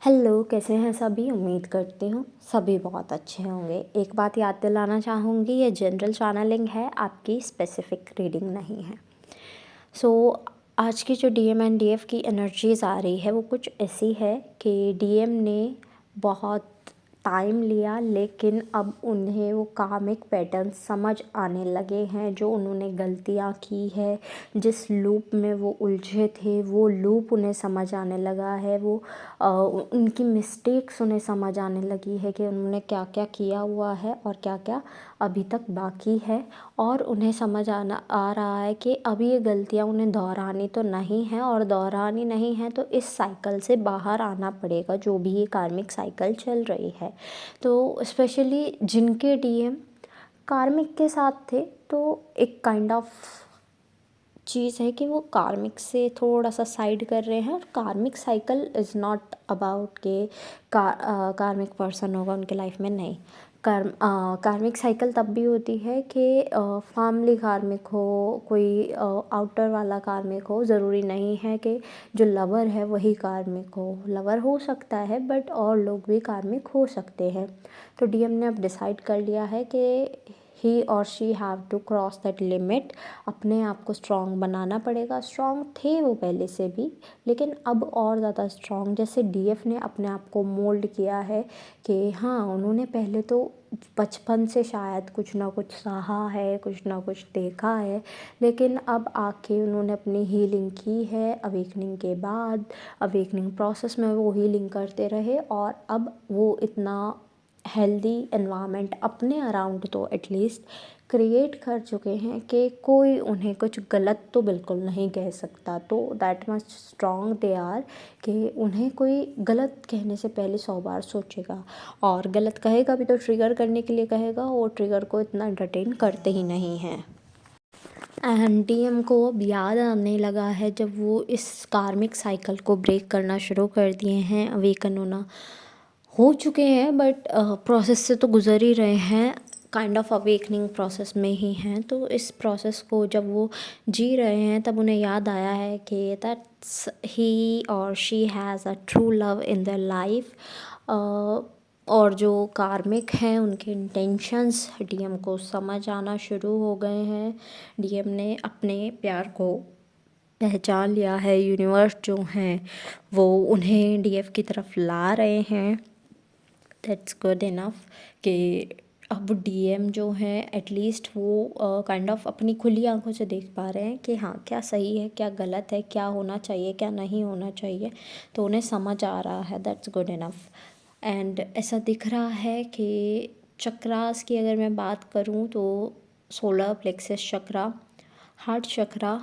Hello, कैसे हैं सभी? उम्मीद करती हूँ सभी बहुत अच्छे होंगे। एक बात याद दिलाना चाहूँगी, ये जनरल चैनलिंग है, आपकी स्पेसिफिक रीडिंग नहीं है। आज की जो डीएम एंड डीएफ की एनर्जीज़ आ रही है वो कुछ ऐसी है कि डीएम ने बहुत टाइम लिया, लेकिन अब उन्हें वो कार्मिक पैटर्न समझ आने लगे हैं। जो उन्होंने गलतियाँ की है, जिस लूप में वो उलझे थे, वो लूप उन्हें समझ आने लगा है। उनकी मिस्टेक्स उन्हें समझ आने लगी है कि उन्होंने क्या क्या किया हुआ है और क्या क्या अभी तक बाकी है। और उन्हें समझ आ रहा है कि अभी ये गलतियाँ उन्हें दोहरानी तो नहीं है, और दोहरानी नहीं है तो इस साइकिल से बाहर आना पड़ेगा, जो भी ये कार्मिक साइकिल चल रही है। तो स्पेशली जिनके डीएम कार्मिक के साथ थे, तो एक काइंड ऑफ चीज़ है कि वो कार्मिक से थोड़ा सा साइड कर रहे हैं। और कार्मिक साइकिल इज़ नॉट अबाउट के कार्मिक पर्सन होगा उनके लाइफ में, नहीं। कार्मिक साइकिल तब भी होती है कि फैमिली कार्मिक हो, कोई आउटर वाला कार्मिक हो। ज़रूरी नहीं है कि जो लवर है वही कार्मिक हो। लवर हो सकता है, बट और लोग भी कार्मिक हो सकते हैं। तो डीएम ने अब डिसाइड कर लिया है कि ही और she have to cross that limit. अपने आप को स्ट्रॉन्ग बनाना पड़ेगा। स्ट्रॉन्ग थे वो पहले से भी, लेकिन अब और ज़्यादा स्ट्रॉन्ग। जैसे डीएफ ने अपने आप को मोल्ड किया है कि हाँ, उन्होंने पहले तो बचपन से शायद कुछ ना कुछ सहा है, कुछ ना कुछ देखा है, लेकिन अब आके उन्होंने अपनी हीलिंग की है। अवेकनिंग के बाद, अवेकनिंग प्रोसेस में वो हीलिंग करते रहे, और अब वो इतना हेल्दी एनवायरनमेंट अपने अराउंड तो एटलीस्ट क्रिएट कर चुके हैं कि कोई उन्हें कुछ गलत तो बिल्कुल नहीं कह सकता। तो that much strong they are कि उन्हें कोई गलत कहने से पहले 100 बार सोचेगा, और गलत कहेगा भी तो ट्रिगर करने के लिए कहेगा, और ट्रिगर को इतना एंटरटेन करते ही नहीं हैं। एंड डीएम को अब याद आने लगा है, जब वो इस कार्मिक साइकिल को ब्रेक करना शुरू कर दिए हैं, अवेकन होना हो चुके हैं, बट प्रोसेस से तो गुज़र ही रहे हैं। काइंड ऑफ अवेकनिंग प्रोसेस में ही हैं। तो इस प्रोसेस को जब वो जी रहे हैं, तब उन्हें याद आया है कि दैट्स ही और she has a true love in the life. और जो कार्मिक हैं उनके इंटेंशंस डीएम को समझ आना शुरू हो गए हैं। डीएम ने अपने प्यार को पहचान लिया है। यूनिवर्स जो हैं वो उन्हें डीएफ की तरफ ला रहे हैं। दैट्स गुड इनफ कि अब डीएम जो हैं एटलीस्ट वो काइंड ऑफ अपनी खुली आंखों से देख पा रहे हैं कि हाँ, क्या सही है, क्या गलत है, क्या होना चाहिए, क्या नहीं होना चाहिए। तो उन्हें समझ आ रहा है। That's good enough. एंड ऐसा दिख रहा है कि चक्रास की अगर मैं बात करूँ तो solar plexus chakra, heart chakra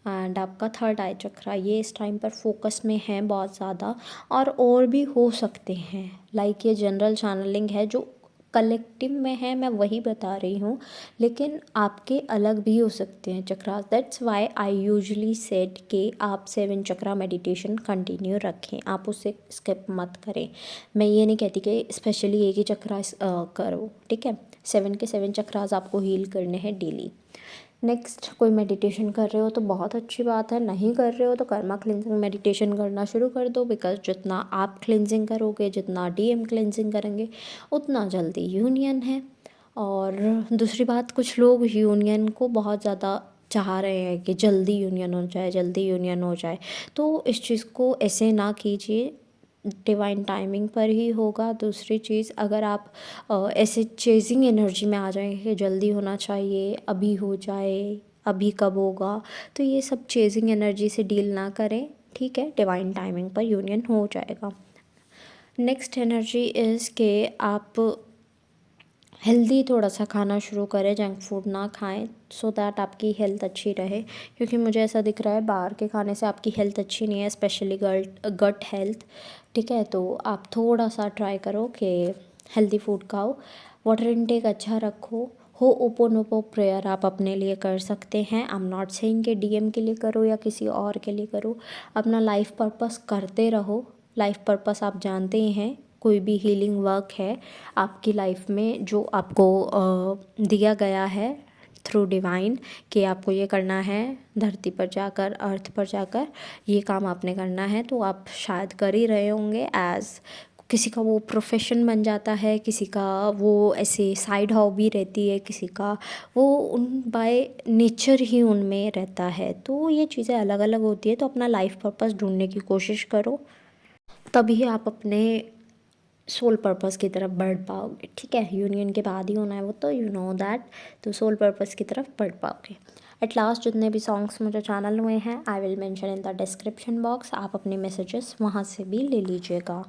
and आपका थर्ड आई चक्रा, ये इस टाइम पर फोकस में है बहुत ज़्यादा। और भी हो सकते हैं। लाइक ये जनरल चैनलिंग है, जो कलेक्टिव में है मैं वही बता रही हूँ, लेकिन आपके अलग भी हो सकते हैं chakras. That's why I usually said कि आप 7 चक्रा मेडिटेशन कंटिन्यू रखें, आप उसे स्किप मत करें। मैं ये नहीं कहती कि स्पेशली एक ही चक्रा करो, ठीक है। 7 के 7 चक्रास आपको हील करने हैं डेली। नेक्स्ट, कोई मेडिटेशन कर रहे हो तो बहुत अच्छी बात है, नहीं कर रहे हो तो कर्मा क्लिनजिंग मेडिटेशन करना शुरू कर दो। बिकॉज जितना आप क्लिनजिंग करोगे, जितना डीएम क्लिनजिंग करेंगे, उतना जल्दी यूनियन है। और दूसरी बात, कुछ लोग यूनियन को बहुत ज़्यादा चाह रहे हैं कि जल्दी यूनियन हो जाए, जल्दी यूनियन हो जाए। तो इस चीज़ को ऐसे ना कीजिए, डिवाइन टाइमिंग पर ही होगा। दूसरी चीज़, अगर आप ऐसे चेजिंग एनर्जी में आ जाएंगे कि जल्दी होना चाहिए, अभी हो जाए, अभी कब होगा, तो ये सब चेजिंग एनर्जी से डील ना करें, ठीक है। डिवाइन टाइमिंग पर यूनियन हो जाएगा। नेक्स्ट एनर्जी इज़ के आप हेल्दी थोड़ा सा खाना शुरू करें, जंक फूड ना खाएं, सो दैट आपकी हेल्थ अच्छी रहे। क्योंकि मुझे ऐसा दिख रहा है बाहर के खाने से आपकी हेल्थ अच्छी नहीं है, स्पेशली गट हेल्थ, ठीक है। तो आप थोड़ा सा ट्राई करो कि हेल्दी फूड खाओ, वाटर इनटेक अच्छा रखो। हो ओपोनोपो प्रेयर आप अपने लिए कर सकते हैं। आई एम नॉट सेइंग कि डीएम के लिए करो या किसी और के लिए करो, अपना लाइफ पर्पस करते रहो। लाइफ पर्पस आप जानते ही हैं, कोई भी हीलिंग वर्क है आपकी लाइफ में जो आपको दिया गया है, थ्रू डिवाइन कि आपको ये करना है, धरती पर जाकर, अर्थ पर जाकर ये काम आपने करना है, तो आप शायद कर ही रहे होंगे। एज़ किसी का वो प्रोफेशन बन जाता है, किसी का वो ऐसे साइड हॉबी रहती है, किसी का वो उन बाय नेचर ही उनमें रहता है। तो ये चीज़ें अलग अलग होती है। तो अपना लाइफ पर्पस ढूंढने की कोशिश करो, तभी आप अपने सोल पर्पस की तरफ बढ़ पाओगे। ठीक है, यूनियन के बाद ही होना है वो, तो यू नो दैट। तो सोल पर्पस की तरफ बढ़ पाओगे। एट लास्ट जितने भी सॉन्ग्स मुझे चैनल हुए हैं, I will mention in the description box. आप अपने मैसेजेस वहाँ से भी ले लीजिएगा।